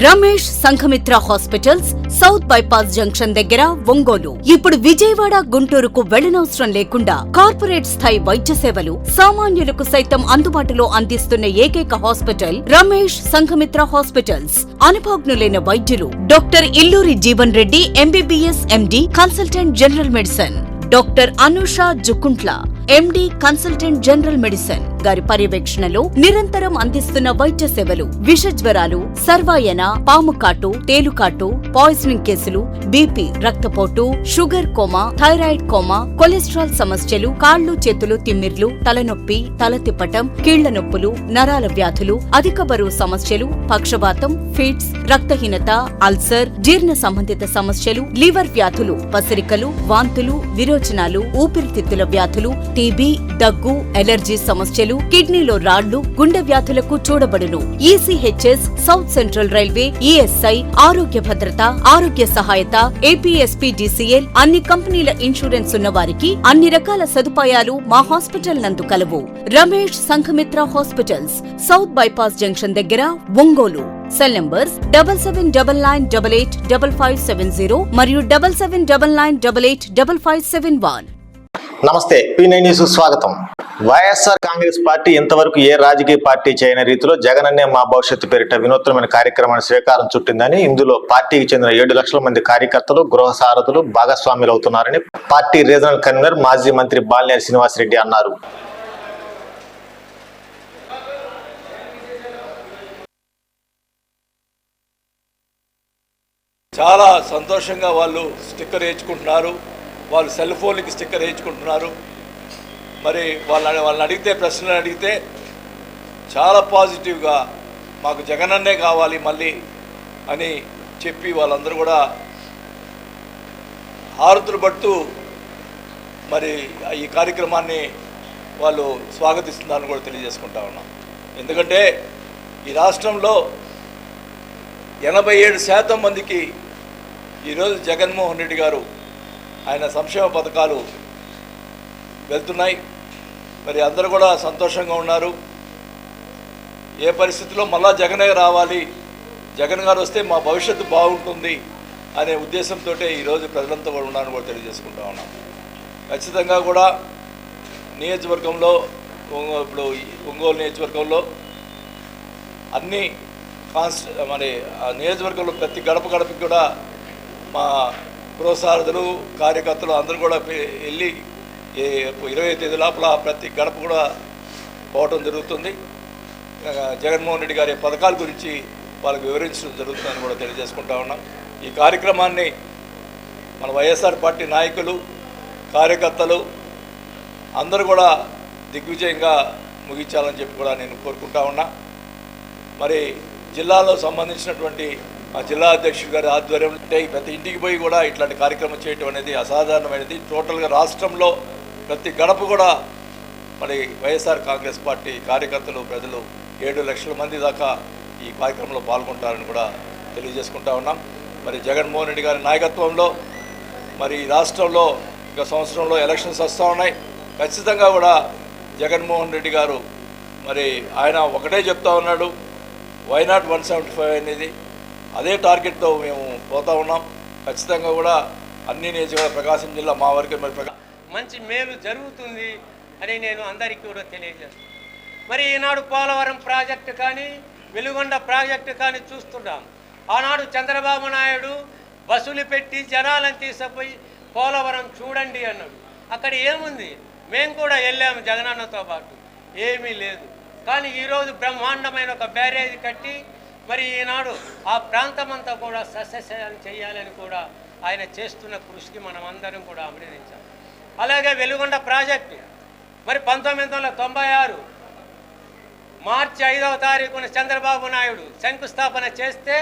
Ramesh Sanghamitra hospitals, south bypass junction దగ్గర, ఒంగోలు. ఇప్పుడు విజయవాడ, గుంటూరుకు వెళ్లనవసరం లేకుండా కార్పొరేట్ స్థాయి వైద్య సేవలు సామాన్యులకు సైతం అందుబాటులో అందిస్తున్న ఏకైక హాస్పిటల్ రమేష్ సంఘమిత్ర హాస్పిటల్స్. అనుభవజ్ఞులైన వైద్యులు doctor Illuri Jeevan Reddy MBBS MD, consultant general medicine, doctor Anusha Jukuntla MD, consultant general medicine గారి పర్యవేక్షణలో నిరంతరం అందిస్తున్న వైద్య సేవలు విష జ్వరాలు, సర్వాయన, పాము కాటు, తేలుకాటు, పాయిజనింగ్ కేసులు, బీపీ, రక్తపోటు, sugar coma, thyroid coma, cholesterol సమస్యలు, కాళ్లు చేతులు తిమ్మిర్లు, తలనొప్పి, తల తిప్పటం, కీళ్ల నొప్పులు, నరాల వ్యాధులు, అధిక బరువు సమస్యలు, పక్షవాతం, ఫిట్స్, రక్తహీనత, అల్సర్, జీర్ణ సంబంధిత సమస్యలు, లివర్ వ్యాధులు, పసిరికలు, వాంతులు, విరోచనాలు, ఊపిరితిత్తుల వ్యాధులు, టీబీ, దగ్గు, ఎలర్జీ సమస్యలు, కిడ్నీలో రాళ్లు, గుండె వ్యాధులకు చూడబడును. ECHS, south central railway, ESI, Arogya Bhadrata, ఆరోగ్య సహాయత, ఏపీఎస్పీడీసీఎల్, అన్ని కంపెనీల ఇన్సూరెన్స్ ఉన్న వారికి అన్ని రకాల సదుపాయాలు మా హాస్పిటల్ నందు కలవు. Ramesh Sanghamitra hospitals, south bypass junction దగ్గర, ఒంగోలు. సెల్ నంబర్స్ 7799885570 మరియు 7799885571. నమస్తే, P9 న్యూస్ స్వాగతం. వైఎస్ఆర్ కాంగ్రెస్ పార్టీ ఇంతవరకు ఏ రాజకీయ పార్టీ చేయని రీతిలో జగనన్నే మా భవిష్యత్తు పేరిట వినూత్నమైన కార్యక్రమాన్ని శ్రీకారం చుట్టిందని, ఇందులో పార్టీకి చెందిన 7 లక్షల మంది కార్యకర్తలు, గృహ సారథులు భాగస్వాములు అవుతున్నారని పార్టీ రీజనల్ కన్వీనర్, మాజీ మంత్రి బాలినేని శ్రీనివాసరెడ్డి అన్నారు. చాలా సంతోషంగా వాళ్ళు స్టిక్కర్ వేయించుకుంటున్నారు, వాళ్ళు సెల్ ఫోన్లకి స్టిక్కర్ వేయించుకుంటున్నారు. మరి వాళ్ళని అడిగితే, ప్రశ్నలు అడిగితే చాలా పాజిటివ్గా మాకు జగనన్నే కావాలి మళ్ళీ అని చెప్పి వాళ్ళందరూ కూడా హారతులు పడుతూ మరి ఈ కార్యక్రమాన్ని వాళ్ళు స్వాగతిస్తున్నారని కూడా తెలియజేసుకుంటా ఉన్నాం. ఎందుకంటే ఈ రాష్ట్రంలో 87% మందికి ఈరోజు జగన్మోహన్ రెడ్డి గారు ఆయన సంక్షేమ పథకాలు వెళ్తున్నాయి. మరి అందరూ కూడా సంతోషంగా ఉన్నారు. ఏ పరిస్థితిలో మళ్ళా జగనే రావాలి, జగన్ గారు వస్తే మా భవిష్యత్తు బాగుంటుంది అనే ఉద్దేశంతో ఈరోజు ప్రజలంతా కూడా ఉన్నారని కూడా తెలియజేసుకుంటా ఉన్నాం. ఖచ్చితంగా కూడా నియోజకవర్గంలో, ఇప్పుడు ఒంగోలు నియోజకవర్గంలో అన్ని మరి నియోజకవర్గంలో ప్రతి గడప గడపకి కూడా మా గృహసారథులు, కార్యకర్తలు అందరూ కూడా వెళ్ళి 20వ తేదీ లోపల ప్రతి గడప కూడా పోవటం జరుగుతుంది. జగన్మోహన్ రెడ్డి గారి పథకాల గురించి వాళ్ళకి వివరించడం జరుగుతుందని కూడా తెలియజేసుకుంటా ఉన్నాం. ఈ కార్యక్రమాన్ని మన వైఎస్ఆర్ పార్టీ నాయకులు, కార్యకర్తలు అందరూ కూడా దిగ్విజయంగా ముగించాలని చెప్పి కూడా నేను కోరుకుంటా ఉన్నా. మరి జిల్లాలో సంబంధించినటువంటి ఆ జిల్లా అధ్యక్షుడు గారి ఆధ్వర్యంలో అంటే ప్రతి ఇంటికి పోయి కూడా ఇట్లాంటి కార్యక్రమం చేయటం అనేది అసాధారణమైనది. టోటల్గా రాష్ట్రంలో ప్రతి గడప కూడా మరి వైఎస్ఆర్ కాంగ్రెస్ పార్టీ కార్యకర్తలు, ప్రజలు 7 లక్షల మంది దాకా ఈ కార్యక్రమంలో పాల్గొంటారని కూడా తెలియజేసుకుంటా ఉన్నాం. మరి జగన్మోహన్ రెడ్డి గారి నాయకత్వంలో మరి రాష్ట్రంలో ఒక సంవత్సరంలో ఎలక్షన్స్ వస్తూ ఉన్నాయి. ఖచ్చితంగా కూడా జగన్మోహన్ రెడ్డి గారు మరి ఆయన ఒకటే చెప్తా ఉన్నాడు, వైనాట్ 175 అనేది అదే టార్గెట్తో మేము పోతా ఉన్నాం. ఖచ్చితంగా కూడా అన్ని నియోజకవర్గ ప్రకాశం జిల్లా మా వరకు మరి మంచి మేలు జరుగుతుంది అని నేను అందరికీ కూడా తెలియజేస్తాను. మరి ఈనాడు పోలవరం ప్రాజెక్టు కానీ, వెలుగొండ ప్రాజెక్టు కానీ చూస్తున్నాం. ఆనాడు చంద్రబాబు నాయుడు బస్సులు పెట్టి జనాలను తీసుకుపోయి పోలవరం చూడండి అన్నాడు. అక్కడ ఏముంది? మేము కూడా వెళ్ళాము జగనన్నతో పాటు, ఏమీ లేదు. కానీ ఈరోజు బ్రహ్మాండమైన ఒక బ్యారేజ్ కట్టి మరి ఈనాడు ఆ ప్రాంతమంతా కూడా సస్యశ్యామలం చేయాలని కూడా ఆయన చేస్తున్న కృషికి మనం అందరం కూడా అభినందించాలి. అలాగే వెలుగొండ ప్రాజెక్టు మరి 1996 మార్చి 5వ తారీఖున చంద్రబాబు నాయుడు శంకుస్థాపన చేస్తే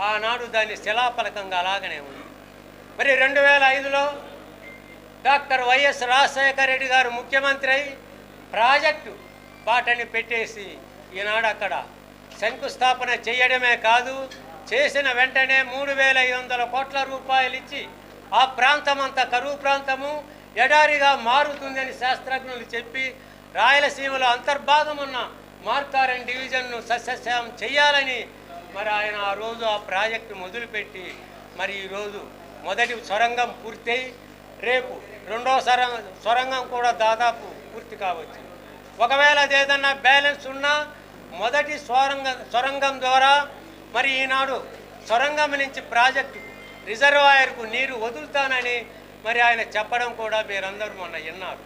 ఆనాడు దాన్ని శిలాఫలకంగా అలాగనే ఉంది. మరి 2005లో డాక్టర్ వైఎస్ రాజశేఖర రెడ్డి గారు ముఖ్యమంత్రి అయి ప్రాజెక్టు బాటని పెట్టేసి ఈనాడు అక్కడ శంకుస్థాపన చేయడమే కాదు, చేసిన వెంటనే 3,500 కోట్ల రూపాయలు ఇచ్చి ఆ ప్రాంతమంతా కరువు ప్రాంతము, ఎడారిగా మారుతుందని శాస్త్రజ్ఞులు చెప్పి రాయలసీమలో అంతర్భాగం ఉన్న మార్కారం డివిజన్ను సస్యశ్యామం చేయాలని మరి ఆయన ఆ రోజు ఆ ప్రాజెక్టు మొదలుపెట్టి మరి ఈరోజు మొదటి సొరంగం పూర్తయి రేపు రెండో సొరంగం కూడా దాదాపు పూర్తి కావచ్చు. ఒకవేళ అది ఏదన్నా బ్యాలెన్స్ ఉన్నా మొదటి సొరంగం ద్వారా మరి ఈనాడు సొరంగం నుంచి ప్రాజెక్టుకు రిజర్వాయర్కు నీరు వదులుతానని మరి ఆయన చెప్పడం కూడా మీరందరూ మొన్న విన్నారు.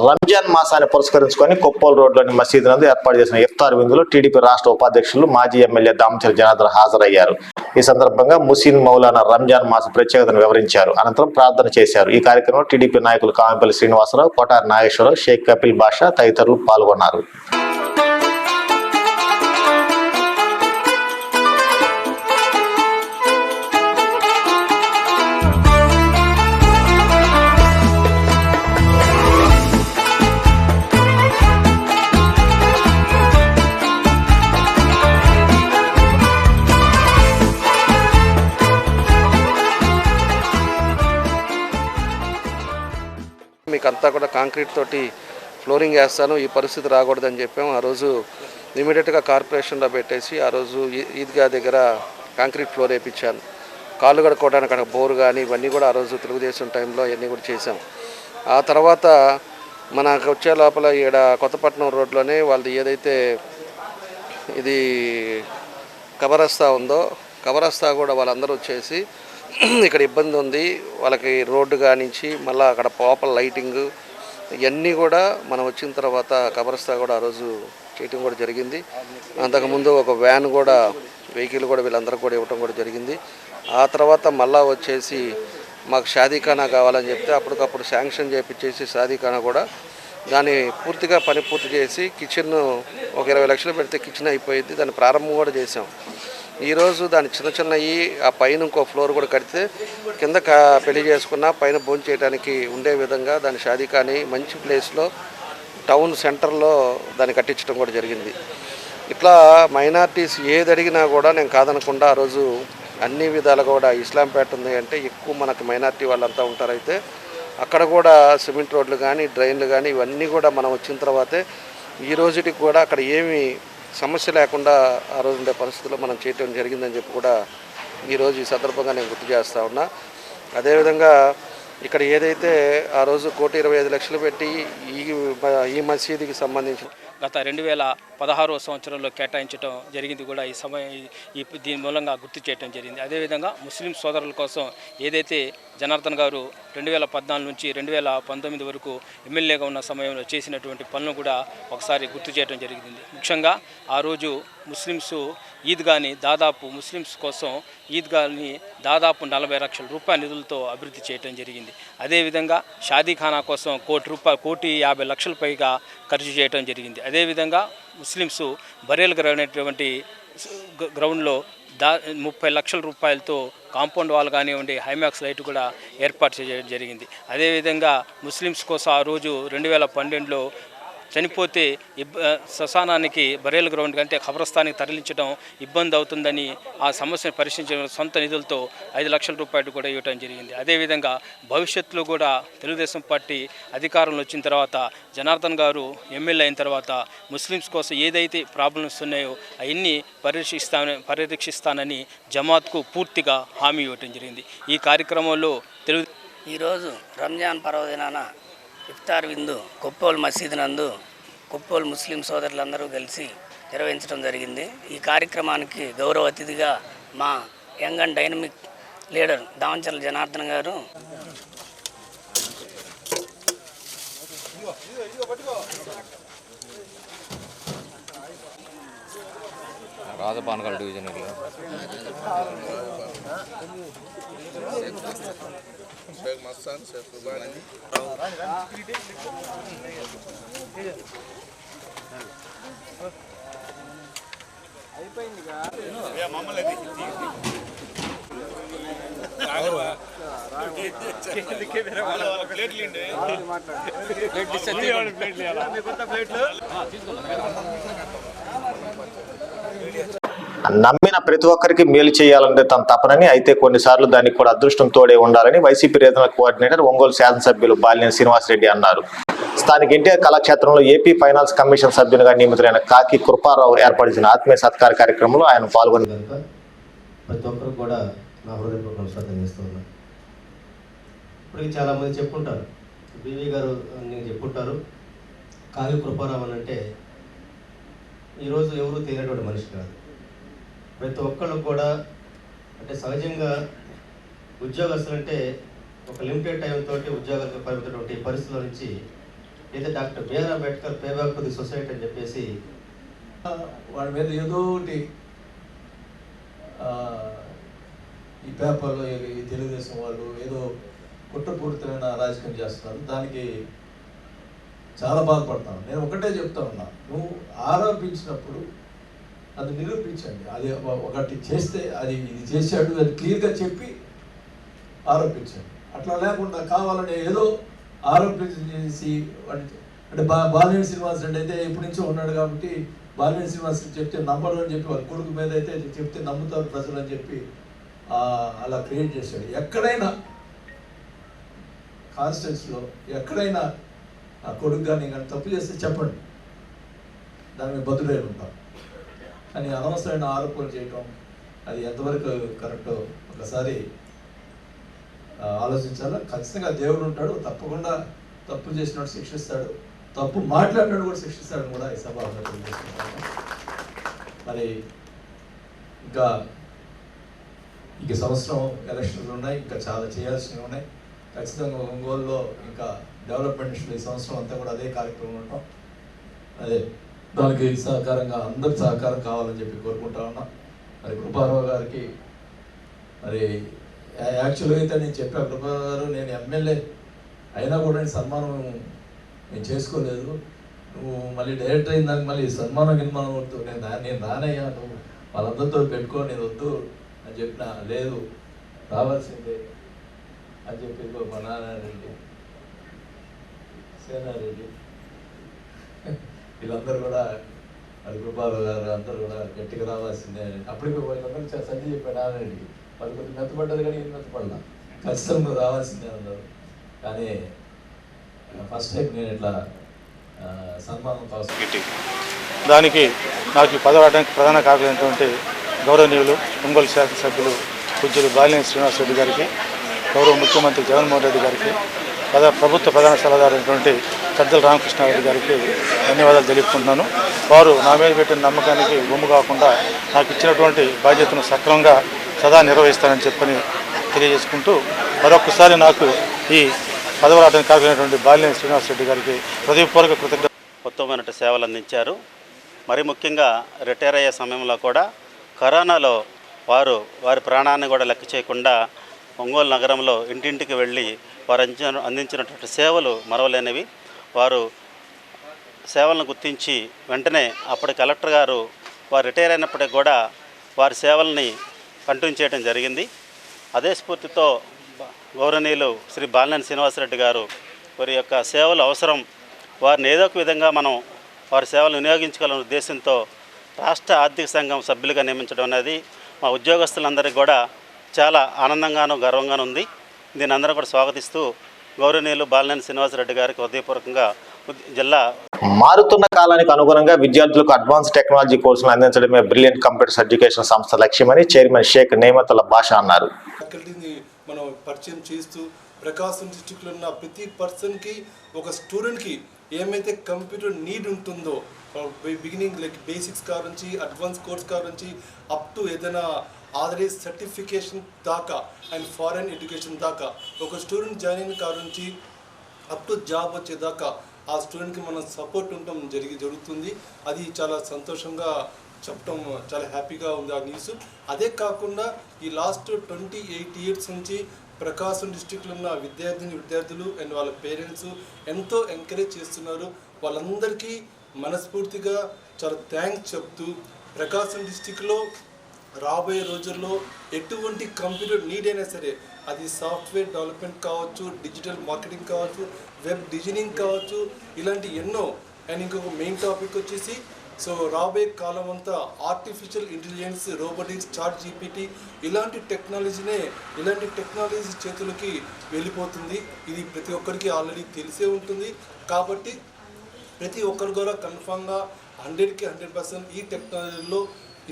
రంజాన్ మాసాన్ని పురస్కరించుకొని కొప్పోలు రోడ్లోని మసీదు నందు ఏర్పాటు చేసిన ఇఫ్తార్ విందులో టీడీపీ రాష్ట్ర ఉపాధ్యక్షులు మాజీ ఎమ్మెల్యే దామచర్ల జనార్దన్ హాజరయ్యారు. ఈ సందర్భంగా ముస్లిం మౌలానా రంజాన్ మాస ప్రత్యేకతను వివరించారు. అనంతరం ప్రార్థన చేశారు. ఈ కార్యక్రమంలో టీడీపీ నాయకులు కామెంపల్లి శ్రీనివాసరావు, కొటారి నాగేశ్వరరావు, షేక్ కపిల్ బాషా తదితరులు పాల్గొన్నారు. మీకంతా కూడా కాంక్రీట్ తోటి ఫ్లోరింగ్ వేస్తాను, ఈ పరిస్థితి రాకూడదని చెప్పాము. ఆ రోజు ఇమీడియట్గా కార్పొరేషన్లో పెట్టేసి ఆ రోజు ఈద్గా దగ్గర కాంక్రీట్ ఫ్లోర్ వేయించాను. కాళ్ళు కడుక్కోవడానికి అక్కడ బోరు కానీ ఇవన్నీ కూడా ఆ రోజు తెలుగుదేశం టైంలో ఇవన్నీ కూడా చేసాం. ఆ తర్వాత మనకు వచ్చే లోపల ఈడ కొత్తపట్నం రోడ్లోనే వాళ్ళది ఏదైతే ఇది కబరస్తా ఉందో కబరస్తా కూడా వాళ్ళందరూ వచ్చేసి ఇక్కడ ఇబ్బంది ఉంది వాళ్ళకి రోడ్డు కానించి మళ్ళీ అక్కడ లోపల లైటింగ్ ఇవన్నీ కూడా మనం వచ్చిన తర్వాత కబరస్తా కూడా ఆ రోజు చేయటం కూడా జరిగింది. అంతకుముందు ఒక వ్యాన్ కూడా వెహికల్ కూడా వీళ్ళందరూ కూడా ఇవ్వటం కూడా జరిగింది. ఆ తర్వాత మళ్ళా వచ్చేసి మాకు షాదీఖానా కావాలని చెప్తే అప్పటికప్పుడు శాంక్షన్ చేయించేసి షాదీఖానా కూడా దాన్ని పూర్తిగా పని పూర్తి చేసి కిచెన్ ఒక 20 లక్షలు పెడితే కిచెన్ అయిపోయింది. దాన్ని ప్రారంభం కూడా చేసాం. ఈరోజు దాని చిన్నవి ఆ పైన ఇంకో ఫ్లోర్ కూడా కడితే కింద పెళ్లి చేసుకున్న పైన భోజనం చేయడానికి ఉండే విధంగా దాని షాదీఖాని మంచి ప్లేస్లో టౌన్ సెంటర్లో దాన్ని కట్టించడం కూడా జరిగింది. ఇట్లా మైనార్టీస్ ఏది అడిగినా కూడా నేను కాదనకుండా ఆ రోజు అన్ని విధాలుగా కూడా ఇస్లాంపేట ఉంది అంటే ఎక్కువ మనకు మైనార్టీ వాళ్ళంతా ఉంటారైతే అక్కడ కూడా సిమెంట్ రోడ్లు కానీ డ్రైన్లు కానీ ఇవన్నీ కూడా మనం వచ్చిన తర్వాతే ఈ రోజుకి కూడా అక్కడ ఏమి సమస్య లేకుండా ఆ రోజు ఉండే పరిస్థితుల్లో మనం చేయటం జరిగిందని చెప్పి కూడా ఈరోజు ఈ సందర్భంగా నేను గుర్తు చేస్తూ ఉన్నా. అదేవిధంగా ఇక్కడ ఏదైతే ఆ రోజు 1,25,00,000 పెట్టి ఈ మసీదుకి సంబంధించి గత 2016 సంవత్సరంలో కేటాయించడం జరిగింది కూడా దీని మూలంగా గుర్తు చేయడం జరిగింది. అదేవిధంగా ముస్లిం సోదరుల కోసం ఏదైతే జనార్దన్ గారు 2014 నుంచి 2019 వరకు ఎమ్మెల్యేగా ఉన్న సమయంలో చేసినటువంటి పనులను కూడా ఒకసారి గుర్తు చేయడం జరిగింది. ముఖ్యంగా ఆ రోజు ముస్లిమ్స్ కోసం ఈద్గాని దాదాపు 40 లక్షల రూపాయల నిధులతో అభివృద్ధి చేయడం జరిగింది. అదేవిధంగా షాదీఖానా కోసం ₹1,50,00,000 పైగా ఖర్చు చేయడం జరిగింది. అదేవిధంగా ముస్లిమ్స్ బరేల్ అనేటువంటి గ్రౌండ్లో 30 లక్షల రూపాయలతో కాంపౌండ్ వాల్ కానివ్వండి హైమాక్స్ లైట్ కూడా ఏర్పాటు చేయడం జరిగింది. అదేవిధంగా ముస్లిమ్స్ కోసం ఆ రోజు 2012లో చనిపోతే శ్మశానానికి బరేల్ గ్రౌండ్ కంటే ఖబరస్థానికి తరలించడం ఇబ్బంది అవుతుందని ఆ సమస్యను పరిశీలించిన సొంత నిధులతో 5 లక్షల రూపాయలు కూడా ఇవ్వడం జరిగింది. అదేవిధంగా భవిష్యత్తులో కూడా తెలుగుదేశం పార్టీ అధికారంలో వచ్చిన తర్వాత జనార్దన్ గారు ఎమ్మెల్యే అయిన తర్వాత ముస్లిమ్స్ కోసం ఏదైతే ప్రాబ్లమ్స్ ఉన్నాయో అవన్నీ పరిరక్షిస్తానని జమాత్కు పూర్తిగా హామీ ఇవ్వడం జరిగింది. ఈ కార్యక్రమంలో ఈరోజు రంజాన్ పర్వదినాన ఇఫ్తార్ విందు కొప్పోలు మసీదు నందు కొప్పోలు ముస్లిం సోదరులందరూ కలిసి నిర్వహించడం జరిగింది. ఈ కార్యక్రమానికి గౌరవ అతిథిగా మా young and dynamic leader Damacharla Janardhan గారు రాజపానగల్ డివిజన్ शेख मस्तान शेख रुबानी నమ్మిన ప్రతి ఒక్కరికి మేలు చేయాలంటే తన తపనని, అయితే కొన్నిసార్లు దానికి కూడా అదృష్టం తోడే ఉండాలని వైసీపీ రీజనల్ కోఆర్డినేటర్ ఒంగోలు శాసనసభ్యులు బాలినేని శ్రీనివాసరెడ్డి అన్నారు. స్థానిక ఎన్టీఆర్ కళాక్షేత్రంలో ఏపీ ఫైనాన్స్ కమిషన్ సభ్యునిగా నియమితులైన కాకి కృపారావు ఏర్పరిచిన ఆత్మీయ సత్కార కార్యక్రమంలో ఆయన పాల్గొని ప్రతి ఒక్కరు కూడా నా హృదయపూర్వక నమస్కారం చేస్తూ ఉన్నాను. ఇప్పటికీ చాలామంది చెప్పుకుంటారు, బీవీ గారు నేను చెప్పుకుంటారు, కాకి కృపారావు అని అంటే ఈరోజు ఎవరు తెలియనటువంటి మనిషి కాదు. ప్రతి ఒక్కళ్ళు కూడా అంటే సహజంగా ఉద్యోగస్తులు అంటే ఒక లిమిటెడ్ టైం తోటి ఉద్యోగాలకు పరిమితటువంటి పరిస్థితుల నుంచి అయితే doctor BR Ambedkar payback to the society అని చెప్పేసి వాడి మీద ఏదో ఒకటి ఈ పేపర్లో ఈ తెలుగుదేశం వాళ్ళు ఏదో కుట్రపూరితమైన రాజకీయం చేస్తున్నారు. దానికి చాలా బాధపడతాను. నేను ఒకటే చెప్తా ఉన్నా, నువ్వు ఆరోపించినప్పుడు అది నిరూపించండి. అది ఒకటి చేస్తే అది ఇది చేశాడు అది క్లియర్గా చెప్పి ఆరోపించండి. అట్లా లేకుండా కావాలని ఏదో ఆరోపించేసి అంటే బాలినేని శ్రీనివాసరెడ్డి అయితే ఎప్పటి నుంచో ఉన్నాడు కాబట్టి బాలినేని శ్రీనివాసరెడ్డి చెప్తే నమ్మడం అని చెప్పి వాళ్ళ కొడుకు మీద అయితే చెప్తే నమ్ముతారు ప్రజలు అని చెప్పి అలా క్రియేట్ చేశాడు. ఎక్కడైనా కాన్స్టిట్యూన్సీలో ఎక్కడైనా ఆ కొడుకు కానీ తప్పు చేస్తే చెప్పండి, దాని మీద బదులై ఉంటాం. కానీ అనవసరమైన ఆరోపణలు చేయటం అది ఎంతవరకు కరెక్టో ఒకసారి ఆలోచించాలా. ఖచ్చితంగా దేవుడు ఉంటాడు, తప్పకుండా తప్పు చేసినట్టు శిక్షిస్తాడు, తప్పు మాట్లాడినట్టు కూడా శిక్షిస్తాడు కూడా ఈ సభ చేసుకుంటాను. మరి ఇంకా సంవత్సరం ఎలక్షన్లు ఉన్నాయి, ఇంకా చాలా చేయాల్సినవి ఉన్నాయి. ఖచ్చితంగా ఒంగోలులో ఇంకా డెవలప్మెంట్ ఈ సంవత్సరం అంతా కూడా అదే కార్యక్రమం ఉంటాం. అదే దానికి సహకారంగా అందరి సహకారం కావాలని చెప్పి కోరుకుంటా ఉన్నాం. మరి కృపారావు గారికి మరి యాక్చువల్గా అయితే నేను చెప్పా, కృపారావు గారు నేను ఎమ్మెల్యే అయినా కూడా నేను సన్మానం నేను చేసుకోలేదు, నువ్వు మళ్ళీ డైరెక్టర్ అయిన దానికి మళ్ళీ సన్మానం వద్దు, నేను రానయ్యా, నువ్వు వాళ్ళందరితో పెట్టుకో, నేను వద్దు అని చెప్పిన. లేదు రావాల్సిందే అని చెప్పి మా నారాయణరెడ్డి, సేనారెడ్డి వీళ్ళందరూ కూడా మరి కృపారావు గారు అందరూ కూడా గట్టిగా రావాల్సిందే అని అప్పటికి వాళ్ళందరూ సంజయ్ చెప్పాడు నారాయణరెడ్డికి. వాళ్ళు కొంచెం మెత్తపడ్డది కానీ ఏం మెత్తపడలా, ఖచ్చితంగా రావాల్సిందే అన్నారు. కానీ ఫస్ట్ టైం నేను ఇట్లా సన్మానం కావచ్చు. దానికి నాకు పదవడానికి ప్రధాన కారణమైనటువంటి గౌరవనీయులు ఒంగోలు శాసనసభ్యులు పూజ్యులు బాలినేని శ్రీనివాసరెడ్డి గారికి, గౌరవ ముఖ్యమంత్రి జగన్మోహన్ రెడ్డి గారికి, ప్రభుత్వ ప్రధాన సలహాదారు అయినటువంటి సజ్జల రామకృష్ణారెడ్డి గారికి ధన్యవాదాలు తెలుపుకుంటున్నాను. వారు నా మీద పెట్టిన నమ్మకానికి బొమ్ము కాకుండా నాకు ఇచ్చినటువంటి బాధ్యతను సక్రమంగా సదా నిర్వహిస్తానని చెప్పని తెలియజేసుకుంటూ మరొకసారి నాకు ఈ పదవరాటానికి కారణమైనటువంటి బాలినేని శ్రీనివాసరెడ్డి గారికి హృదయపూర్వక కృతజ్ఞత. ఉత్తమమైన సేవలు అందించారు. మరి ముఖ్యంగా రిటైర్ అయ్యే సమయంలో కూడా కరోనాలో వారి ప్రాణాన్ని కూడా లెక్క చేయకుండా ఒంగోలు నగరంలో ఇంటింటికి వెళ్ళి వారు అందించినటువంటి సేవలు మరవలేనివి. వారు సేవలను గుర్తించి వెంటనే అప్పటి కలెక్టర్ గారు వారు రిటైర్ అయినప్పటికీ కూడా వారి సేవల్ని కంటిన్యూ చేయడం జరిగింది. అదే స్ఫూర్తితో గౌరవనీయులు శ్రీ బాలినేని శ్రీనివాసరెడ్డి గారు వారి యొక్క సేవలు అవసరం, వారిని ఏదో ఒక విధంగా మనం వారి సేవలు వినియోగించగల ఉద్దేశంతో రాష్ట్ర ఆర్థిక సంఘం సభ్యులుగా నియమించడం అనేది మా ఉద్యోగస్తులందరికీ కూడా చాలా ఆనందంగాను గర్వంగాను ఉంది. దీని అందరూ కూడా స్వాగతిస్తూ గౌరవనీయులు బాలినేని శ్రీనివాసరెడ్డి గారికి హృదయపూర్వకంగా జిల్లా. మారుతున్న కాలానికి అనుగుణంగా విద్యార్థులకు అడ్వాన్స్ టెక్నాలజీ కోర్సులు అందించడమే బ్రిలియంట్ కంప్యూటర్స్ ఎడ్యుకేషన్ సంస్థ లక్ష్యమని చైర్మన్ షేక్ నేమతుల్లా బాషా అన్నారు. ఫ్యాకల్టీని మనం పరిచయం చేస్తూ ప్రకాశం డిస్ట్రిక్ట్లో ఉన్న ప్రతి పర్సన్కి ఒక స్టూడెంట్కి ఏమైతే కంప్యూటర్ నీడ్ ఉంటుందో బిగినింగ్ లైక్ బేసిక్స్ కాడ నుంచి అడ్వాన్స్ కోర్స్ కాడ నుంచి అప్ టు ఏదైనా ఆల్రెడీ సర్టిఫికేషన్ దాకా అండ్ ఫారెన్ ఎడ్యుకేషన్ దాకా ఒక స్టూడెంట్ జాయిన్ అయిన కాడ నుంచి అప్ టు జాబ్ వచ్చేదాకా ఆ స్టూడెంట్కి మనం సపోర్ట్ ఉండటం జరుగుతుంది. అది చాలా సంతోషంగా చెప్పడం చాలా హ్యాపీగా ఉంది ఆ న్యూస్. అదే కాకుండా ఈ లాస్ట్ 28 years నుంచి ప్రకాశం డిస్ట్రిక్ట్లో ఉన్న విద్యార్థులు అండ్ వాళ్ళ పేరెంట్స్ ఎంతో ఎంకరేజ్ చేస్తున్నారు. వాళ్ళందరికీ మనస్ఫూర్తిగా చాలా థ్యాంక్స్ చెప్తూ ప్రకాశం డిస్ట్రిక్ట్లో రాబోయే రోజుల్లో ఎటువంటి కంప్యూటర్ నీడ్ అయినా సరే, అది సాఫ్ట్వేర్ డెవలప్మెంట్ కావచ్చు, డిజిటల్ మార్కెటింగ్ కావచ్చు, వెబ్ డిజైనింగ్ కావచ్చు, ఇలాంటి ఎన్నో. అండ్ ఇంకొక మెయిన్ టాపిక్ వచ్చేసి సో రాబోయే కాలం అంతా artificial intelligence, robotics, chat GPT ఇలాంటి టెక్నాలజీ చేతులకి వెళ్ళిపోతుంది. ఇది ప్రతి ఒక్కరికి ఆల్రెడీ తెలిసే ఉంటుంది. కాబట్టి ప్రతి ఒక్కరు కూడా కన్ఫామ్గా 100కి 100% ఈ టెక్నాలజీలో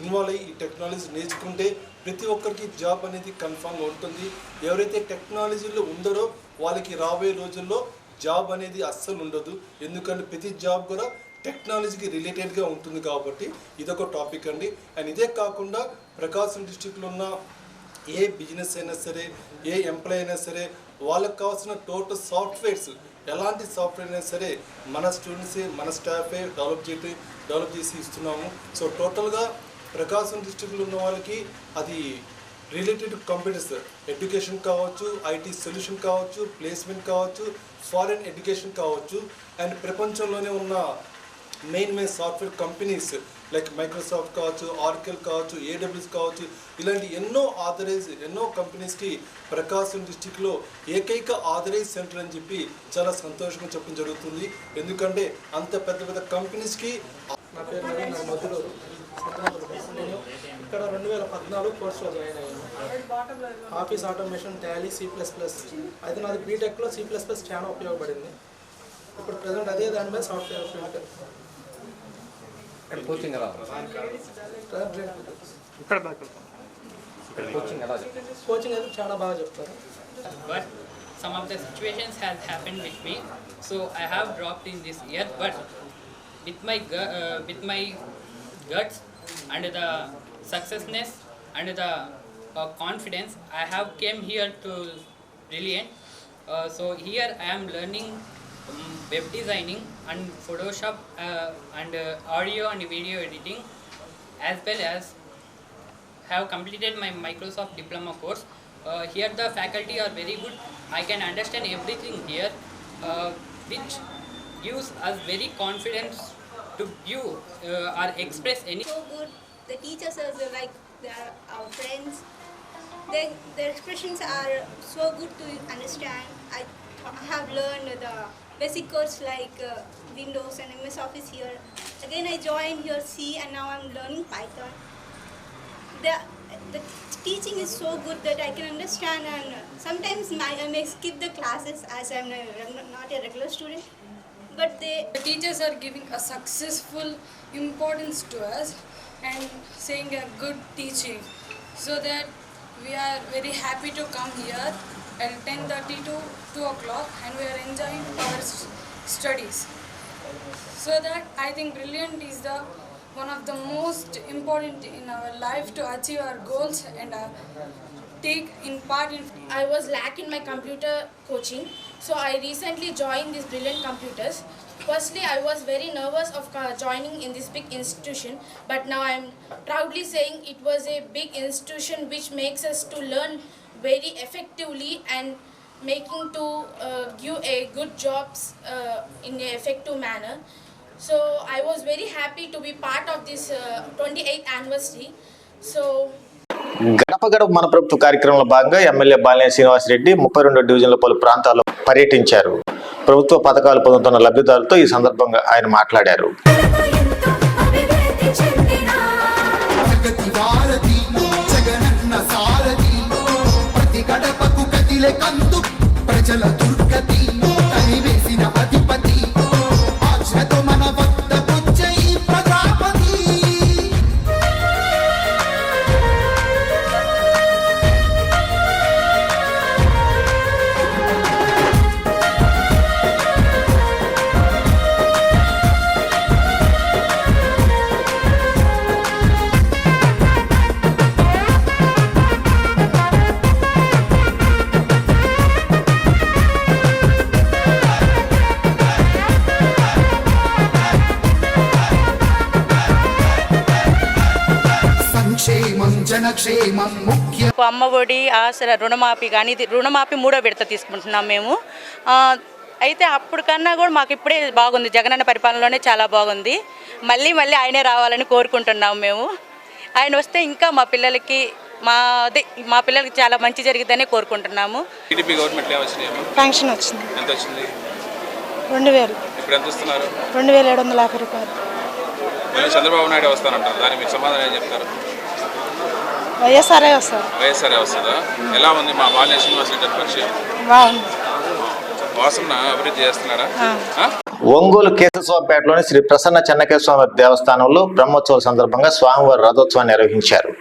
ఇన్వాల్వ్ అయ్యి ఈ టెక్నాలజీ నేర్చుకుంటే ప్రతి ఒక్కరికి జాబ్ అనేది కన్ఫామ్గా ఉంటుంది. ఎవరైతే టెక్నాలజీలో ఉందరో వాళ్ళకి రాబోయే రోజుల్లో జాబ్ అనేది అస్సలు ఉండదు. ఎందుకంటే ప్రతి జాబ్ కూడా టెక్నాలజీకి రిలేటెడ్గా ఉంటుంది. కాబట్టి ఇదొక టాపిక్ అండి. అండ్ ఇదే కాకుండా ప్రకాశం డిస్ట్రిక్ట్లో ఉన్న ఏ బిజినెస్ అయినా సరే, ఏ ఎంప్లాయ్ అయినా సరే, వాళ్ళకి కావాల్సిన టోటల్ సాఫ్ట్వేర్స్, ఎలాంటి సాఫ్ట్వేర్ అయినా సరే మన స్టూడెంట్సే, మన స్టాఫే డెవలప్ చేసి ఇస్తున్నాము. సో టోటల్గా ప్రకాశం డిస్ట్రిక్ట్లో ఉన్న వాళ్ళకి అది రిలేటెడ్ కంప్యూటర్స్, ఎడ్యుకేషన్ కావచ్చు, ఐటీ సొల్యూషన్ కావచ్చు, ప్లేస్మెంట్ కావచ్చు, ఫారెన్ ఎడ్యుకేషన్ కావచ్చు, అండ్ ప్రపంచంలోనే ఉన్న main software companies like Microsoft కావచ్చు, ఆర్కెల్ కావచ్చు, ఏడబ్ల్యూఎస్ కావచ్చు, ఇలాంటి ఎన్నో కంపెనీస్కి ప్రకాశం డిస్టిక్లో ఏకైక ఆథరైజ్ సెంటర్ అని చెప్పి చాలా సంతోషంగా చెప్పడం జరుగుతుంది. ఎందుకంటే అంత పెద్ద కంపెనీస్కి. నా పేరు నవీన్, నా మధురూరు. నేను ఇక్కడ 2014 కోర్సులో జాయిన్ అయ్యాను. Office automation, Tally, C++. అయితే నాది బీటెక్లో C++ చాలా ఉపయోగపడింది. ఇప్పుడు ప్రజెంట్ అదే దాని మీద సాఫ్ట్వేర్ ఫీల్డ్. కోచింగ్ ఎలా కోచింగ్ అయితే చాలా బాగా చెప్తారు. But some of the situations has happened with me, so I have dropped in this year. But with my guts and the successness and the confidence, I have came here to Brilliant. So here I am learning web designing and Photoshop and audio and video editing, as well as have completed my Microsoft diploma course. Here the faculty are very good. I can understand everything here, which gives us very confidence to view or express any. So good. The teachers are like they are our friends. Their expressions are so good to understand. I have learned the basic course like Windows and MS Office here. Again I joined here C, and now I'm learning Python. The teaching is so good that I can understand, and sometimes I may skip the classes as I'm not a regular student. But the teachers are giving a successful importance to us and saying a good teaching, so that we are very happy to come here at 10:30 to 2 o'clock, and we are enjoying our studies. So that I think Brilliant is the one of the most important in our life to achieve our goals and take in part in. I was lack in my computer coaching, so I recently joined this Brilliant Computers. Firstly, I was very nervous of joining in this big institution, but now I am proudly saying it was a big institution which makes us to learn very effectively and making to give a good jobs in an effective manner. So I was very happy to be part of this 28th anniversary. So గడప గడప మన ప్రభుత్వ కార్యక్రమంలో భాగంగా MLA Balineni Srinivasa Reddy 32 డివిజన్ల పలు ప్రాంతాల్లో పర్యటించారు. ప్రభుత్వ పథకాలు పొందుతున్న లబ్ధిదారులతో ఈ సందర్భంగా ఆయన మాట్లాడారు. అమ్మ ఒడి, ఆసరా, రుణమాఫీ కానీ ఇది రుణమాఫీ 3వ విడత తీసుకుంటున్నాం మేము. అయితే అప్పుడు కన్నా కూడా మాకు ఇప్పుడే బాగుంది. జగనన్న పరిపాలనలోనే చాలా బాగుంది. మళ్ళీ ఆయనే రావాలని కోరుకుంటున్నాం మేము. ఆయన వస్తే ఇంకా మా పిల్లలకి చాలా మంచి జరిగిద్దని కోరుకుంటున్నాము. పెన్షన్ వచ్చింది. ఎంత వచ్చింది? 2000. ఇప్పుడు ఎంత ఇస్తున్నారు? 2750 రూపాయలు. మళ్ళీ చంద్రబాబు నాయుడు వస్తానంటారు, దానికి మీకు సమాధానం ఏం చెప్తారు? వైఎస్ఆర్ఏ వస్తారు. వైఎస్ఆర్ఏ వస్తుందా? ఎలా ఉంది మా బాలినేని శ్రీనివాస్ రెడ్డి పరిచయం? బాగుంది. వాసన అభివృద్ధి చేస్తున్నారా? ఒంగోలు కేశవస్వామిపేటలోని శ్రీ ప్రసన్న చెన్నకేశ్వర దేవస్థానంలో బ్రహ్మోత్సవాల సందర్భంగా స్వామివారి రథోత్సవాన్ని నిర్వహించారు.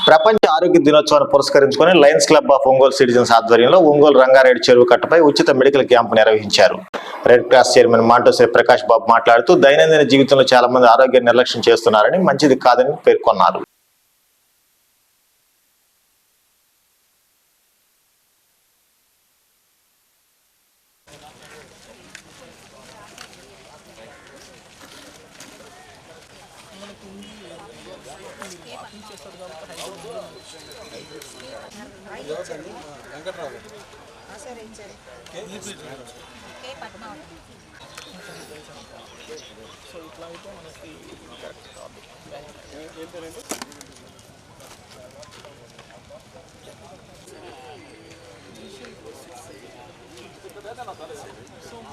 ప్రపంచ ఆరోగ్య దినోత్సవాన్ని పురస్కరించుకొని Lions club of Ongole citizens ఆధ్వర్యంలో ఒంగోలు రంగారెడ్డి చెరువు కట్టపై ఉచిత మెడికల్ క్యాంపు నిర్వహించారు. రెడ్ క్రాస్ చైర్మన్ మాంటోశ్రీ ప్రకాష్ బాబు మాట్లాడుతూ దైనందిన జీవితంలో చాలా మంది ఆరోగ్య నిర్లక్ష్యం చేస్తున్నారని, మంచిది కాదని పేర్కొన్నారు.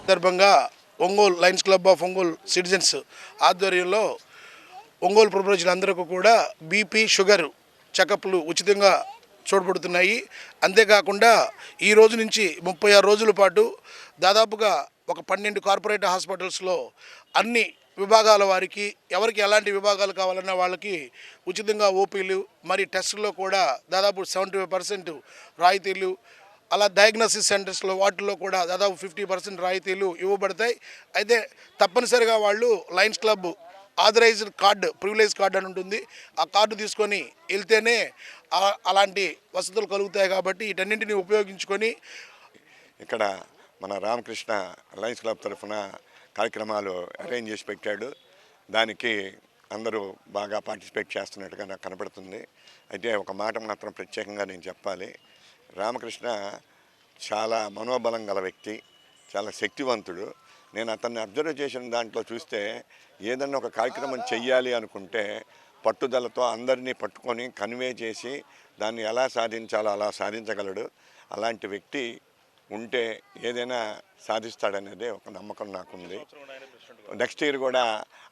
సందర్భంగా Ongole Lions club of Ongole citizens ఆధ్వర్యంలో ఒంగోలు ప్రజలందరికీ కూడా బీపీ, షుగర్ చెకప్లు ఉచితంగా చూడబడుతున్నాయి. అంతేకాకుండా ఈ రోజు నుంచి 36 రోజుల పాటు దాదాపుగా ఒక 12 కార్పొరేట్ హాస్పిటల్స్లో అన్ని విభాగాల వారికి, ఎవరికి ఎలాంటి విభాగాలు కావాలన్నా వాళ్ళకి ఉచితంగా ఓపీలు, మరి టెస్టుల్లో కూడా దాదాపు 75% రాయితీలు, అలా డయాగ్నోసిస్ సెంటర్స్లో వాటిల్లో కూడా దాదాపు 50% రాయితీలు ఇవ్వబడతాయి. అయితే తప్పనిసరిగా వాళ్ళు Lions Club authorised card, privilege card అని ఉంటుంది, ఆ కార్డు తీసుకొని వెళ్తేనే అలాంటి వసతులు కలుగుతాయి. కాబట్టి వీటన్నింటినీ ఉపయోగించుకొని ఇక్కడ మన రామకృష్ణ లయన్స్ క్లబ్ తరఫున కార్యక్రమాలు అరేంజ్ చేసి పెట్టాడు. దానికి అందరూ బాగా పార్టిసిపేట్ చేస్తున్నట్టుగా నాకు కనపడుతుంది. అయితే ఒక మాట మాత్రం ప్రత్యేకంగా నేను చెప్పాలి. రామకృష్ణ చాలా మనోబలం గల వ్యక్తి, చాలా శక్తివంతుడు. నేను అతన్ని అబ్జర్వ్ చేసిన దాంట్లో చూస్తే ఏదన్నా ఒక కార్యక్రమం చెయ్యాలి అనుకుంటే పట్టుదలతో అందరినీ పట్టుకొని కన్వే చేసి దాన్ని ఎలా సాధించాలో అలా సాధించగలడు. అలాంటి వ్యక్తి ఉంటే ఏదైనా సాధిస్తాడనేదే ఒక నమ్మకం నాకుంది. నెక్స్ట్ ఇయర్ కూడా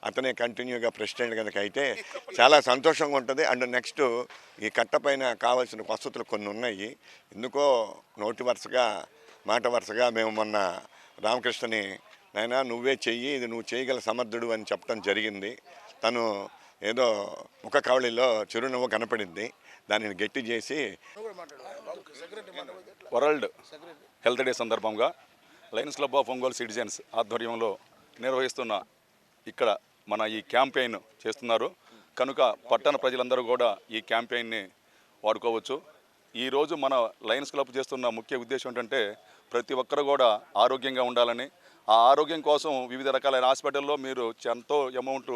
అతనే కంటిన్యూగా ప్రెసిడెంట్ కనుక అయితే చాలా సంతోషంగా ఉంటుంది. అండ్ నెక్స్ట్ ఈ కట్టపైన కావాల్సిన వసతులు కొన్ని ఉన్నాయి. ఎందుకో నోటి వరుసగా మాట వరుసగా మేము మొన్న రామకృష్ణని, నాయనా నువ్వే చెయ్యి, ఇది నువ్వు చేయగల సమర్థుడు అని చెప్పడం జరిగింది. తను ఏదో ముఖ కవళిలో చిరునవ్వు కనపడింది. దానిని గట్టి చేసి వరల్డ్ హెల్త్ డే సందర్భంగా Lions club of Ongole citizens ఆధ్వర్యంలో నిర్వహిస్తున్న ఇక్కడ మన ఈ క్యాంపెయిన్ చేస్తున్నారు కనుక పట్టణ ప్రజలందరూ కూడా ఈ క్యాంపెయిన్ని వాడుకోవచ్చు. ఈరోజు మన లయన్స్ క్లబ్ చేస్తున్న ముఖ్య ఉద్దేశం ఏంటంటే ప్రతి ఒక్కరు కూడా ఆరోగ్యంగా ఉండాలని. ఆ ఆరోగ్యం కోసం వివిధ రకాలైన హాస్పిటల్లో మీరు ఎంతో అమౌంట్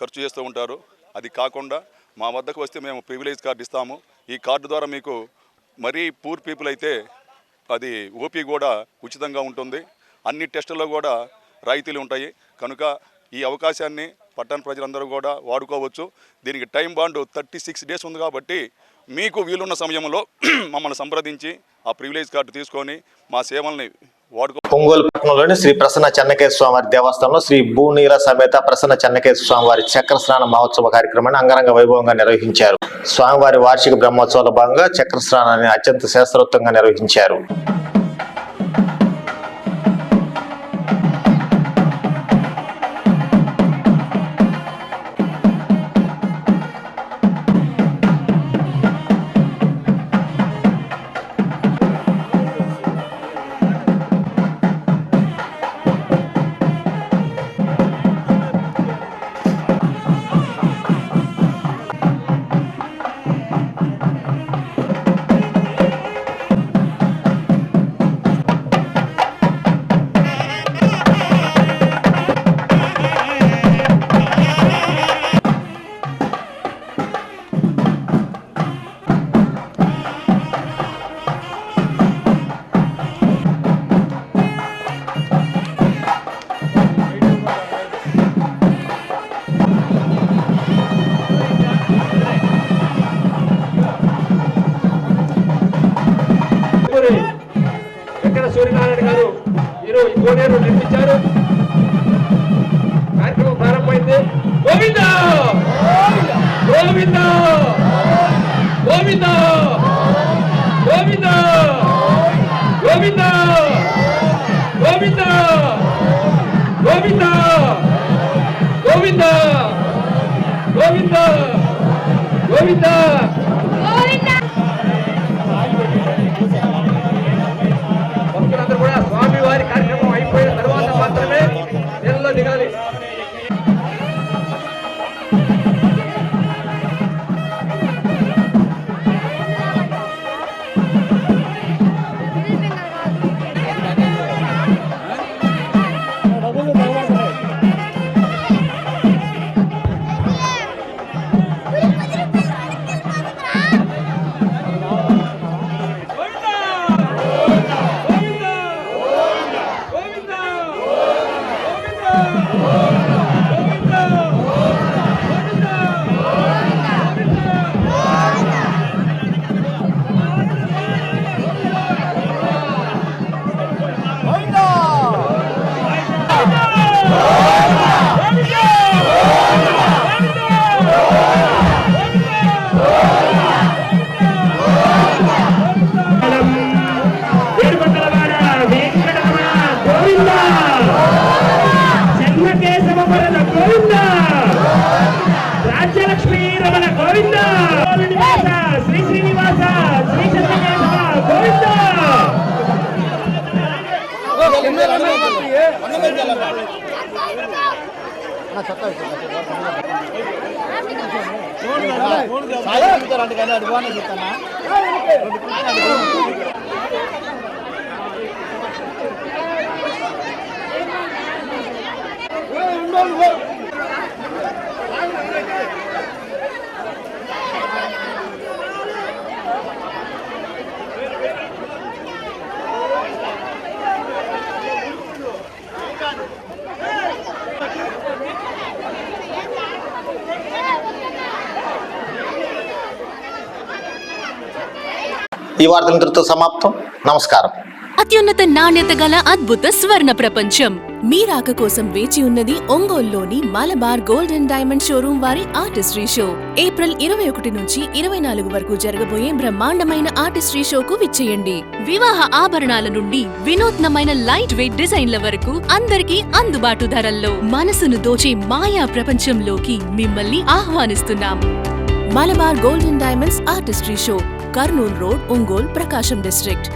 ఖర్చు చేస్తూ ఉంటారు. అది కాకుండా మా వద్దకు వస్తే మేము ప్రివిలేజ్ కార్డు ఇస్తాము. ఈ కార్డు ద్వారా మీకు మరీ పూర్ పీపుల్ అయితే అది ఓపీ కూడా ఉచితంగా ఉంటుంది. అన్ని టెస్టుల్లో కూడా రాయితీలు ఉంటాయి. కనుక ఈ అవకాశాన్ని పట్టణ ప్రజలందరూ కూడా వాడుకోవచ్చు. దీనికి టైం బాండ్ 36 డేస్ ఉంది కాబట్టి మీకు వీలున్న సమయంలో మమ్మల్ని సంప్రదించి ఆ ప్రివిలేజ్ కార్డు తీసుకొని మా సేవల్ని ఒంగోలు పట్టణంలోని శ్రీ ప్రసన్న చెన్నకేశ్వర స్వామివారి దేవస్థానంలో శ్రీ భూనీల సమేత ప్రసన్న చెన్నకేశ్వర స్వామివారి చక్ర స్నాన మహోత్సవ కార్యక్రమాన్ని అంగరంగ వైభవంగా నిర్వహించారు. స్వామివారి వార్షిక బ్రహ్మోత్సవాల భాగంగా చక్ర స్నానాన్ని అత్యంత శాస్త్రోక్తంగా నిర్వహించారు. సూర్యనారాయణ గారు ఈరోజు కోనేరు నిర్మించారు. కార్యక్రమం ప్రారంభమైంది. గోవింద గోవింద గోవింద గోవింద గోవింద గోవింద గోవింద గోవింద గోవింద గోవింద భక్తులందరూ కూడా స్వామివారి కార్యక్రమం అయిపోయిన తర్వాత మాత్రమే నీళ్ళలో దిగాలి. రాజ్యలక్ష్మీ రమణ గోవింద, శ్రీ శ్రీనివాస శ్రీ చంద్రకేశవ గోవింద. ఈ వార్తలు ఇంతటితో సమాప్తం. నమస్కారం. అత్యున్నత నాణ్యత గల అద్భుత స్వర్ణ ప్రపంచం మీ రాక కోసం వేచి ఉన్నది ఒంగోలులోని Malabar gold and diamond showroom వారి ఆర్టిస్ట్రీ షో. ఏప్రిల్ 21 నుంచి 24 వరకు జరగబోయే బ్రహ్మాండమైన ఆర్టిస్ట్రీ షోకు విచ్చేయండి. వివాహ ఆభరణాల నుండి వినూత్నమైన లైట్ వెయిట్ డిజైన్ల వరకు అందరికీ అందుబాటు ధరల్లో మనసును దోచే మాయా ప్రపంచంలోకి మిమ్మల్ని ఆహ్వానిస్తున్నాం. Malabar gold and diamonds artistry show, Kurnool road, Ongole, Prakasam district.